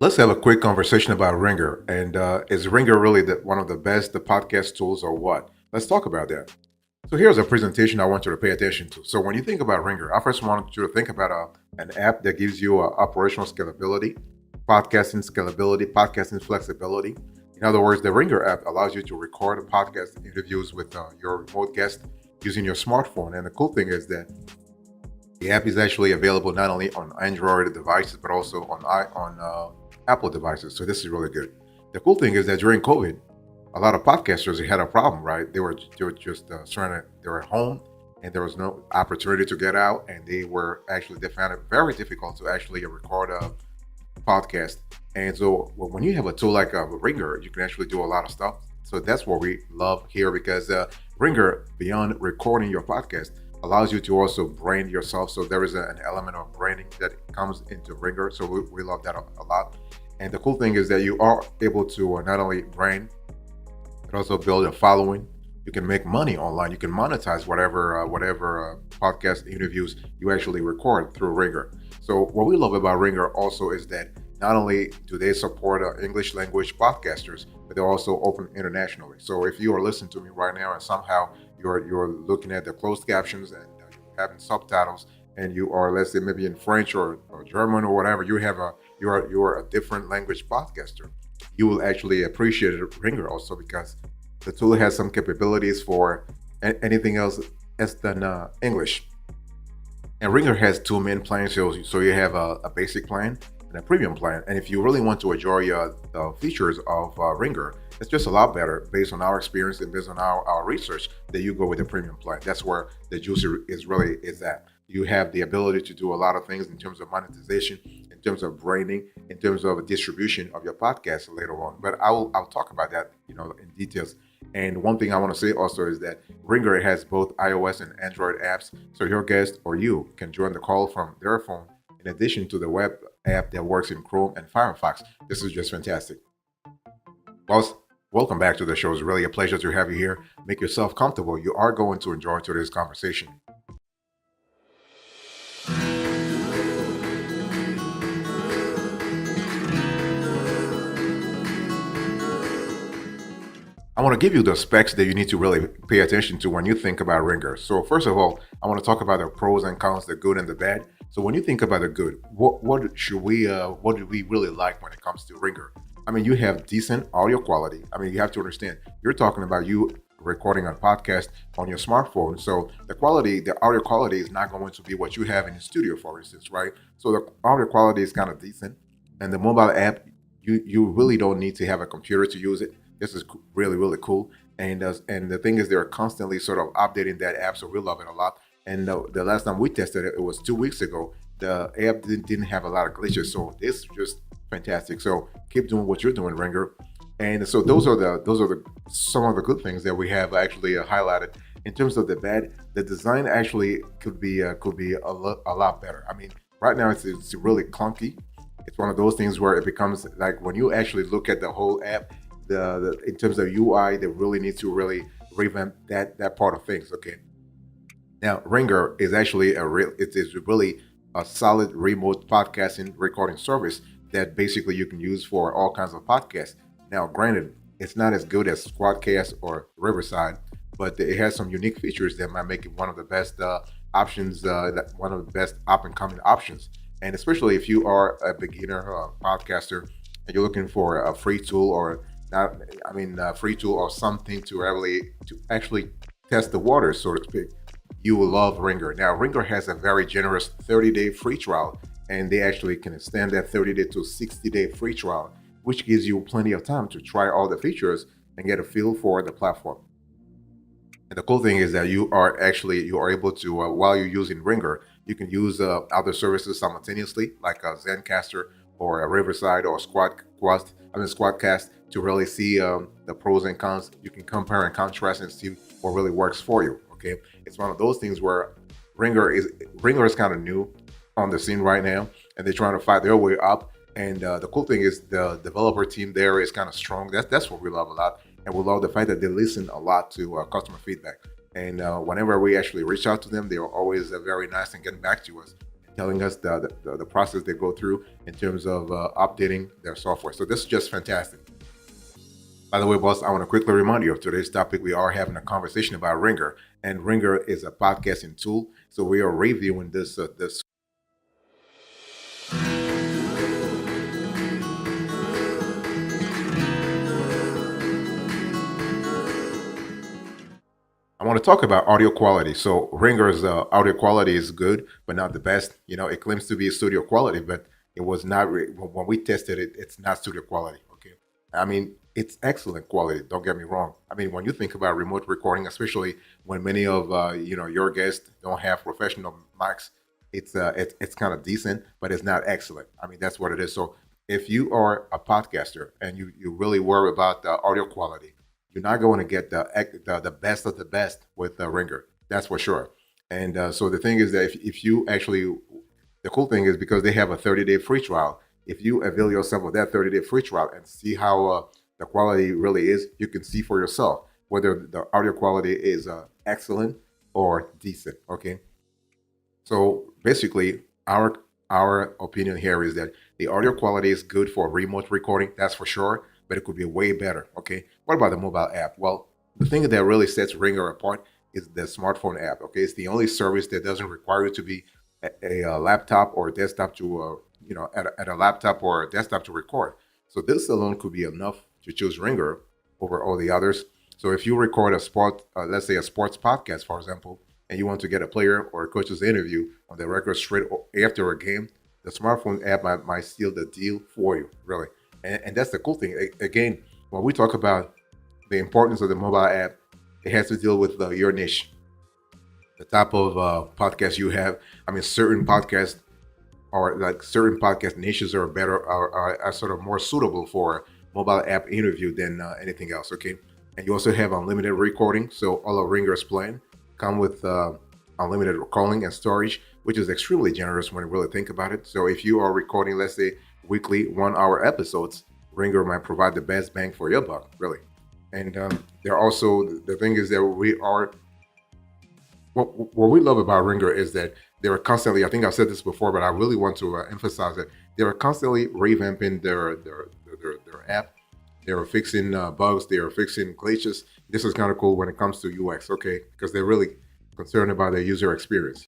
Let's have a quick conversation about Ringr. And is Ringr really one of the best the podcast tools or what? Let's talk about that. So here's a presentation I want you to pay attention to. So when you think about Ringr, I first want you to think about an app that gives you operational scalability, podcasting flexibility. In other words, the Ringr app allows you to record podcast interviews with your remote guest using your smartphone. And the cool thing is that the app is actually available not only on Android devices but also on Apple devices. So this is really good. The cool thing is that during COVID, a lot of podcasters they had a problem, right? They were just they were at home and there was no opportunity to get out, and they found it very difficult to actually record a podcast. And so when you have a tool like a Ringr, you can actually do a lot of stuff. So that's what we love here because Ringr, beyond recording your podcast, allows you to also brand yourself. So there is an element of branding that comes into Ringr. So we love that a lot. And the cool thing is that you are able to not only brand, but also build a following. You can make money online. You can monetize whatever podcast interviews you actually record through Ringr. So what we love about Ringr also is that not only do they support English language podcasters, but they're also open internationally. So if you are listening to me right now and somehow you're looking at the closed captions and you're having subtitles, and you are, let's say, maybe in French or German or whatever, you are a different language podcaster, you will actually appreciate Ringr also because the tool has some capabilities for anything else than English. And Ringr has two main plans. So you have a basic plan and a premium plan. And if you really want to enjoy the features of Ringr, it's just a lot better based on our experience and based on our research that you go with the premium plan. That's where the juice is at. You have the ability to do a lot of things in terms of monetization, in terms of branding, in terms of distribution of your podcast later on. But I'll talk about that, in details. And one thing I want to say also is that Ringr has both iOS and Android apps, so your guest or you can join the call from their phone in addition to the web app that works in Chrome and Firefox. This is just fantastic. Well, welcome back to the show. It's really a pleasure to have you here. Make yourself comfortable. You are going to enjoy today's conversation. I want to give you the specs that you need to really pay attention to when you think about Ringr. So first of all, I want to talk about the pros and cons, the good and the bad. So when you think about the good, what do we really like when it comes to Ringr? I mean, you have decent audio quality. I mean, you have to understand, you're talking about you recording a podcast on your smartphone. So the audio quality is not going to be what you have in the studio, for instance, right? So the audio quality is kind of decent. And the mobile app, you really don't need to have a computer to use it. This is really, really cool. And the thing is, they're constantly sort of updating that app, so we love it a lot. And the last time we tested it, it was 2 weeks ago. The app didn't have a lot of glitches, so it's just fantastic. So keep doing what you're doing, Ringr. And so those are the some of the good things that we have actually highlighted. In terms of the bad, the design actually could be a lot better. I mean, right now it's really clunky. It's one of those things where it becomes like when you actually look at the whole app, in terms of UI, they really need to really revamp that part of things. Okay. Now, Ringr is actually it is really a solid remote podcasting recording service that basically you can use for all kinds of podcasts. Now, granted, it's not as good as Squadcast or Riverside, but it has some unique features that might make it one of the best options, one of the best up and coming options. And especially if you are a beginner podcaster and you're looking for a free tool or not, free tool or something to actually test the waters, so to speak, you will love Ringr. Now, Ringr has a very generous 30-day free trial, and they actually can extend that 30-day to 60-day free trial, which gives you plenty of time to try all the features and get a feel for the platform. And the cool thing is that you are able to, while you're using Ringr, you can use other services simultaneously, like a Zencaster or a Riverside or Squadcast, to really see the pros and cons. You can compare and contrast and see what really works for you. Okay, it's one of those things where Ringr is kind of new on the scene right now, and they're trying to fight their way up. And the cool thing is the developer team there is kind of strong. That's what we love a lot, and we love the fact that they listen a lot to customer feedback. And whenever we actually reach out to them, they are always very nice and getting back to us. telling us the process they go through in terms of updating their software. So this is just fantastic. By the way, boss, I want to quickly remind you of today's topic. We are having a conversation about Ringr, and Ringr is a podcasting tool. So we are reviewing this. I want to talk about audio quality. So Ringer's audio quality is good, but not the best. It claims to be studio quality, but it was not. When we tested it, it's not studio quality. Okay, I mean it's excellent quality. Don't get me wrong. I mean when you think about remote recording, especially when many of your guests don't have professional mics, it's kind of decent, but it's not excellent. I mean that's what it is. So if you are a podcaster and you really worry about the audio quality, you're not going to get the best of the best with Ringer. That's for sure. And so the thing is that if you actually, the cool thing is because they have a 30-day free trial. If you avail yourself of that 30-day free trial and see how the quality really is, you can see for yourself whether the audio quality is excellent or decent. Okay. So basically, our opinion here is that the audio quality is good for remote recording, that's for sure, but it could be way better. Okay. What about the mobile app? Well, the thing that really sets Ringer apart is the smartphone app. Okay, it's the only service that doesn't require you to be a laptop or a desktop to at a laptop or a desktop to record. So this alone could be enough to choose Ringer over all the others. So if you record a sport, let's say a sports podcast, for example, and you want to get a player or a coach's interview on the record straight after a game, the smartphone app might seal the deal for you, really. And that's the cool thing. Again, when we talk about the importance of the mobile app, it has to deal with your niche, the type of podcast you have. I mean, certain podcast niches are better, are sort of more suitable for mobile app interview than anything else. Okay, and you also have unlimited recording. So all of Ringer's plan come with unlimited calling and storage, which is extremely generous when you really think about it. So if you are recording, let's say weekly 1 hour episodes, Ringer might provide the best bang for your buck, really. And they're also the thing is that we are what we love about Ringer is that they're constantly. I think I've said this before, but I really want to emphasize that they're constantly revamping their app. They're fixing bugs. They are fixing glitches. This is kind of cool when it comes to UX, okay? Because they're really concerned about their user experience.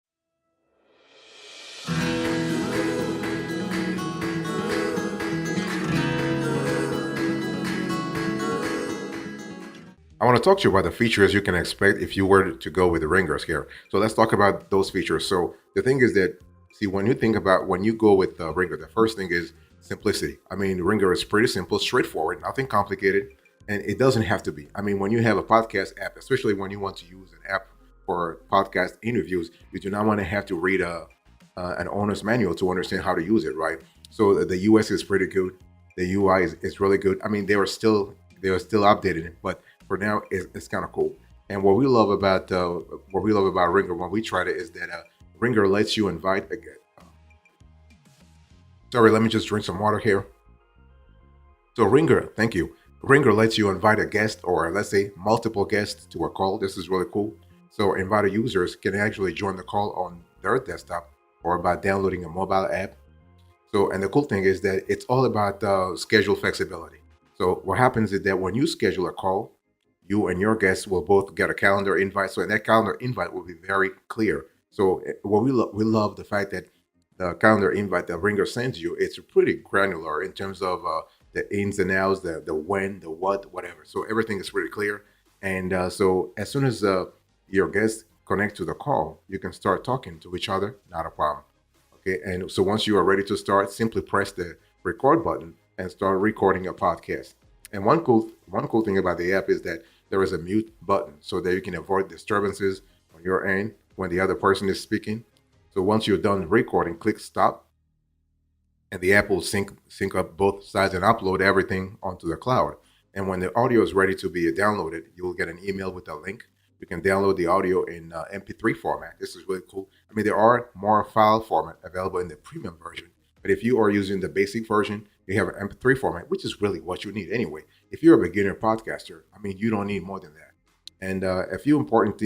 I want to talk to you about the features you can expect if you were to go with the Ringers here. So let's talk about those features. So the thing is that, see, when you go with the Ringer, the first thing is simplicity. I mean, Ringer is pretty simple, straightforward, nothing complicated, and it doesn't have to be. I mean, when you have a podcast app, especially when you want to use an app for podcast interviews, you do not want to have to read an owner's manual to understand how to use it, right? So the US is pretty good. The UI is really good. I mean, they are still updating it, but for now, it's kind of cool. And what we love about Ringer when we tried it is that Ringer lets you invite again. Sorry, let me just drink some water here. So Ringer, thank you. Ringer lets you invite a guest or let's say multiple guests to a call. This is really cool. So invited users can actually join the call on their desktop or by downloading a mobile app. So, and the cool thing is that it's all about schedule flexibility. So, what happens is that when you schedule a call, you and your guests will both get a calendar invite. So, and that calendar invite will be very clear. So, what we love the fact that the calendar invite that Ringer sends you, it's pretty granular in terms of the ins and outs, the when, the what, whatever. So, everything is pretty clear. And so, as soon as your guests connect to the call, you can start talking to each other, not a problem. Okay, and so once you are ready to start, simply press the record button and start recording a podcast. And one cool thing about the app is that there is a mute button so that you can avoid disturbances on your end when the other person is speaking. So once you're done recording, click stop, and the app will sync up both sides and upload everything onto the cloud. And when the audio is ready to be downloaded, you will get an email with a link. You can download the audio in MP3 format. This is really cool. I mean, there are more file format available in the premium version, but if you are using the basic version, you have an MP3 format, which is really what you need anyway. If you're a beginner podcaster, I mean, you don't need more than that. And a few important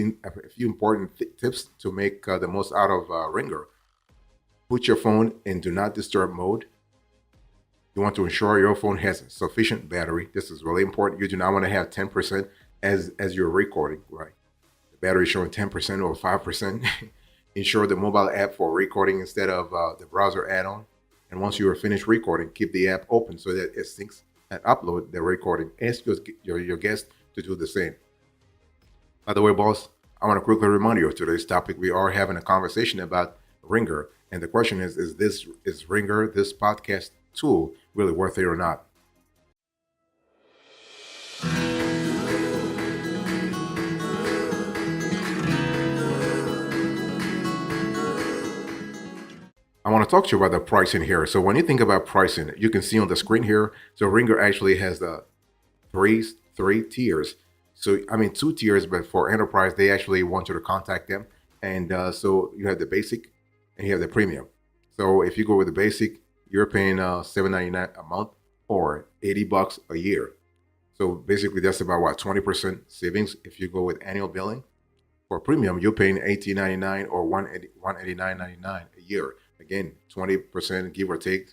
tips to make the most out of Ringer. Put your phone in do not disturb mode. You want to ensure your phone has sufficient battery. This is really important. You do not want to have 10% as you're recording, right? The battery is showing 10% or 5%. Ensure the mobile app for recording instead of the browser add-on. And once you are finished recording, keep the app open so that it syncs and upload the recording. Ask your guest to do the same. By the way, boss, I want to quickly remind you of today's topic. We are having a conversation about Ringr, and the question is Ringr, this podcast tool, really worth it or not? I want to talk to you about the pricing here. So when you think about pricing, you can see on the screen here. So Ringr actually has the three three tiers. So I mean two tiers, but for enterprise, they actually want you to contact them. And so you have the basic and you have the premium. So if you go with the basic, you're paying $7.99 a month or $80 a year. So basically, that's about what 20% savings if you go with annual billing. For premium, you're paying $18.99 or $189.99 a year. Again, 20% give or take,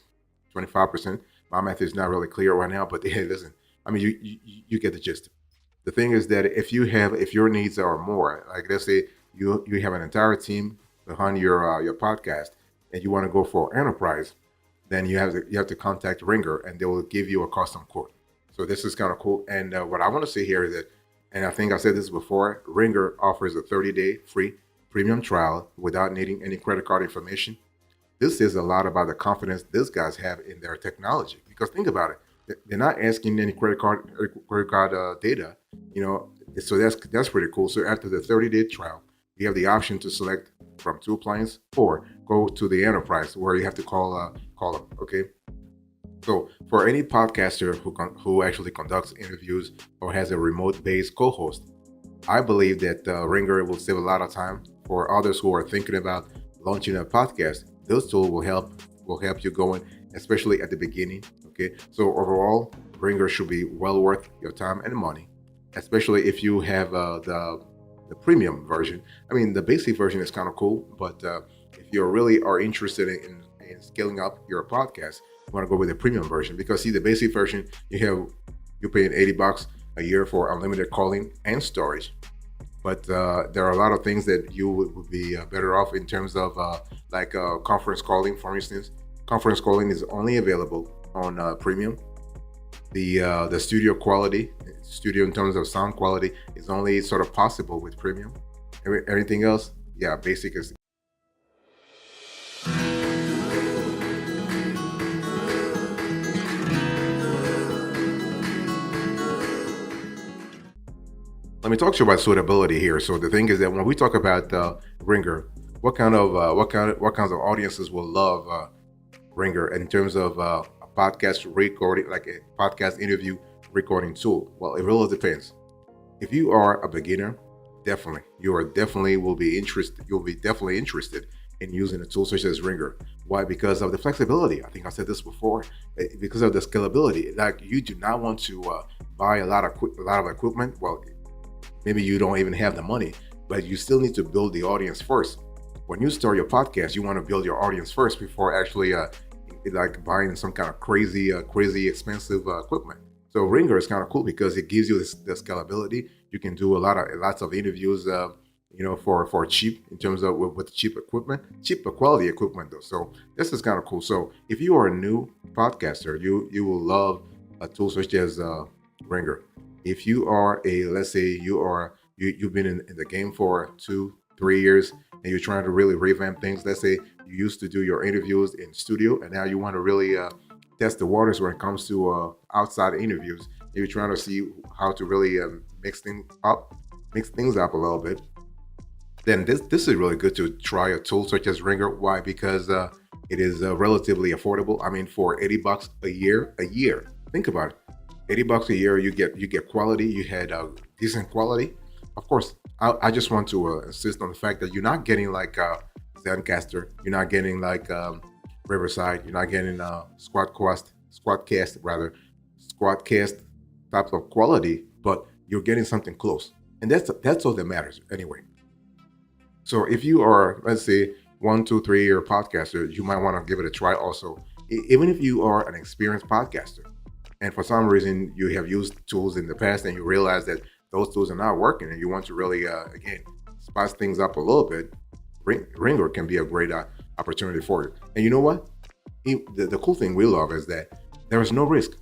25%. My math is not really clear right now, but hey, listen, I mean, you get the gist. The thing is that if your needs are more, like let's say you have an entire team behind your podcast, and you want to go for enterprise, then you have to contact Ringr, and they will give you a custom quote. So this is kind of cool. And what I want to say here is that, and I think I said this before, Ringr offers a 30-day free premium trial without needing any credit card information. This says a lot about the confidence these guys have in their technology. Because think about it, they're not asking any credit card data, you know. So that's pretty cool. So after the 30-day trial, you have the option to select from two plans or go to the enterprise where you have to call them. Okay. So for any podcaster who actually conducts interviews or has a remote-based co-host, I believe that Ringr will save a lot of time. For others who are thinking about launching a podcast, those tools will help you going, especially at the beginning. Okay, so overall, Ringr should be well worth your time and money, especially if you have the premium version. I mean, the basic version is kind of cool, but if you really are interested in scaling up your podcast, you want to go with the premium version because see, the basic version you're paying $80 a year for unlimited calling and storage. But there are a lot of things that you would be better off in terms of like conference calling, for instance. Conference calling is only available on premium. The studio in terms of sound quality is only sort of possible with premium. Everything else, yeah, basic is. Let me talk to you about suitability here. So the thing is that when we talk about Ringr, what kinds of audiences will love Ringr in terms of a podcast recording, like a podcast interview recording tool? Well, it really depends. If you are a beginner, definitely will be interested. You'll be definitely interested in using a tool such as Ringr. Why? Because of the flexibility. I think I said this before. Because of the scalability. Like you do not want to buy a lot of equipment. Well, maybe you don't even have the money, but you still need to build the audience first. When you start your podcast, you want to build your audience first before actually like buying some kind of crazy expensive equipment. So Ringr is kind of cool because it gives you the scalability. You can do lots of interviews, for cheap in terms of with cheap equipment, cheap quality equipment though. So this is kind of cool. So if you are a new podcaster, you will love a tool such as Ringr. If you are let's say you've been in the game for 2-3 years and you're trying to really revamp things. Let's say you used to do your interviews in studio and now you want to really test the waters when it comes to outside interviews. You're trying to see how to really mix things up a little bit. Then this is really good to try a tool such as Ringr. Why? Because it is relatively affordable. I mean, for $80 a year. Think about it. $80 a year, you get quality. You had decent quality. Of course, I just want to insist on the fact that you're not getting like Zencaster. You're not getting like Riverside. You're not getting Squadcast types of quality, but you're getting something close, and that's all that matters anyway. So if you are, let's say, 1, 2, 3 year podcaster, you might want to give it a try also. Even if you are an experienced podcaster and for some reason you have used tools in the past and you realize that those tools are not working and you want to really, again, spice things up a little bit, Ringr can be a great opportunity for you. And you know what? The cool thing we love is that there is no risk.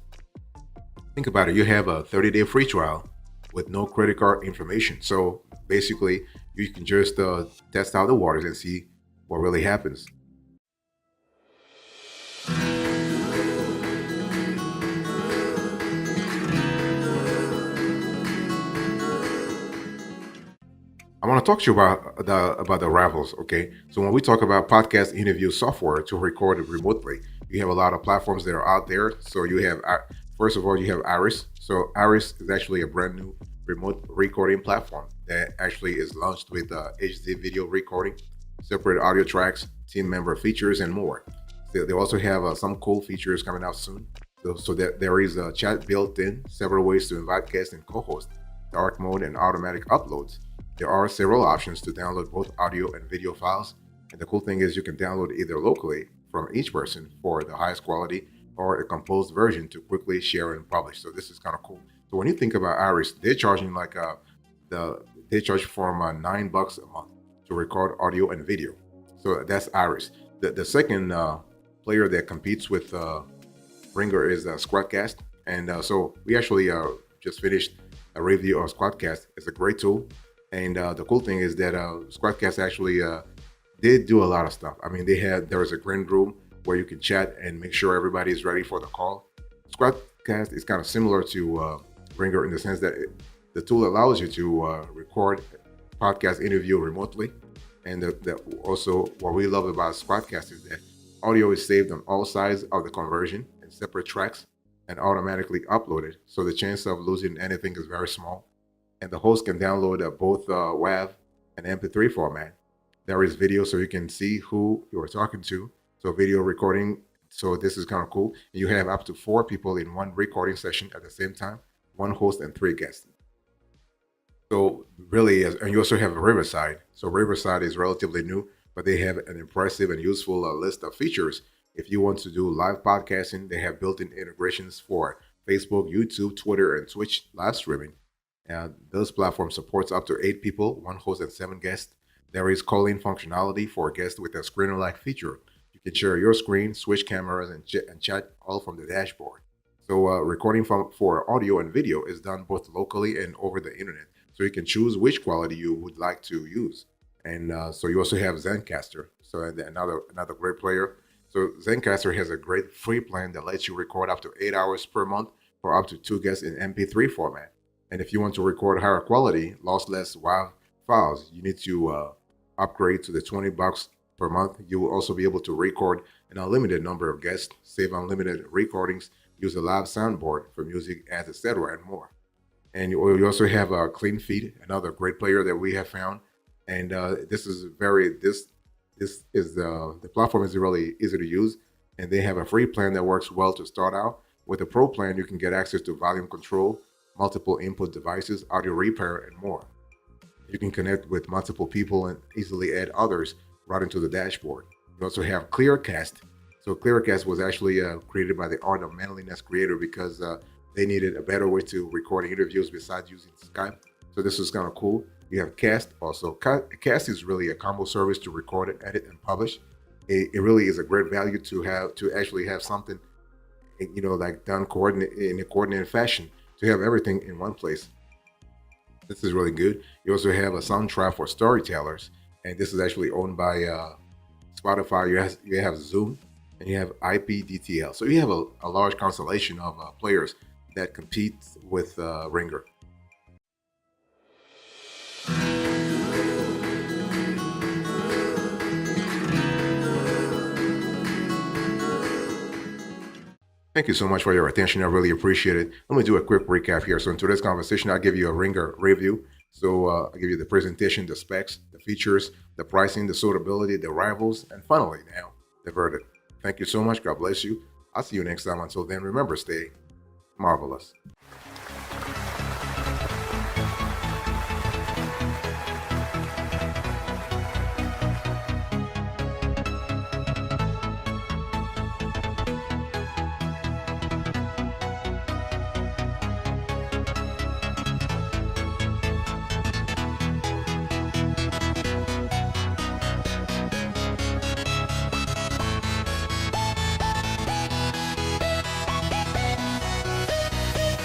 Think about it. You have a 30-day free trial with no credit card information. So basically, you can just test out the waters and see what really happens. I want to talk to you about the rivals. Okay, so when we talk about podcast interview software to record it remotely, you have a lot of platforms that are out there. So you have first of all you have Iris. So Iris is actually a brand new remote recording platform that actually is launched with HD video recording, separate audio tracks, team member features, and more. They also have some cool features coming out soon. So that there is a chat built in, several ways to invite guests and co-host, dark mode, and automatic uploads. There are several options to download both audio and video files. And the cool thing is you can download either locally from each person for the highest quality or a composed version to quickly share and publish. So this is kind of cool. So when you think about Iris, they're charging like they charge from $9 a month to record audio and video. So that's Iris. The second player that competes with Ringr is Squadcast. And so we actually just finished a review of Squadcast. It's a great tool. And the cool thing is that Squadcast actually did do a lot of stuff. I mean, there was a green room where you can chat and make sure everybody is ready for the call. Squadcast is kind of similar to Ringr in the sense that the tool allows you to record podcast interview remotely. And also what we love about Squadcast is that audio is saved on all sides of the conversion in separate tracks and automatically uploaded. So the chance of losing anything is very small. And the host can download both WAV and MP3 format. There is video so you can see who you are talking to. So video recording. So this is kind of cool. You have up to 4 people in one recording session at the same time, 1 host and 3 guests. So really, and you also have Riverside. So Riverside is relatively new, but they have an impressive and useful list of features. If you want to do live podcasting, they have built-in integrations for Facebook, YouTube, Twitter, and Twitch live streaming. Those platforms supports up to 8 people, 1 host and 7 guests. There is call-in functionality for guests with a screener-like feature. You can share your screen, switch cameras, and chat all from the dashboard. So recording for audio and video is done both locally and over the internet. So you can choose which quality you would like to use. And so you also have Zencaster. So another great player. So Zencaster has a great free plan that lets you record up to 8 hours per month for up to 2 guests in MP3 format. And if you want to record higher quality, lossless WAV files, you need to upgrade to the $20 per month. You will also be able to record an unlimited number of guests, save unlimited recordings, use a live soundboard for music, ads, etc., and more. And you also have a Clean Feed, another great player that we have found. And this is the platform is really easy to use, and they have a free plan that works well to start out. With a pro plan, you can get access to volume control, multiple input devices, audio repair, and more. You can connect with multiple people and easily add others right into the dashboard. You also have Clearcast. So Clearcast was actually created by the Art of Manliness creator because they needed a better way to record interviews besides using Skype. So this is kind of cool. You have Cast also. Cast is really a combo service to record, edit, and publish. It really is a great value to actually have something, like done in a coordinated fashion, to have everything in one place. This is really good. You also have a soundtrack for storytellers, and this is actually owned by Spotify. You have Zoom, and you have IPDTL. So you have a large constellation of players that compete with Ringr. Thank you so much for your attention. I really appreciate it. Let me do a quick recap here. So in today's conversation, I'll give you a Ringr review. So I'll give you the presentation, the specs, the features, the pricing, the suitability, the rivals, and finally now, the verdict. Thank you so much. God bless you. I'll see you next time. Until then, remember, stay marvelous.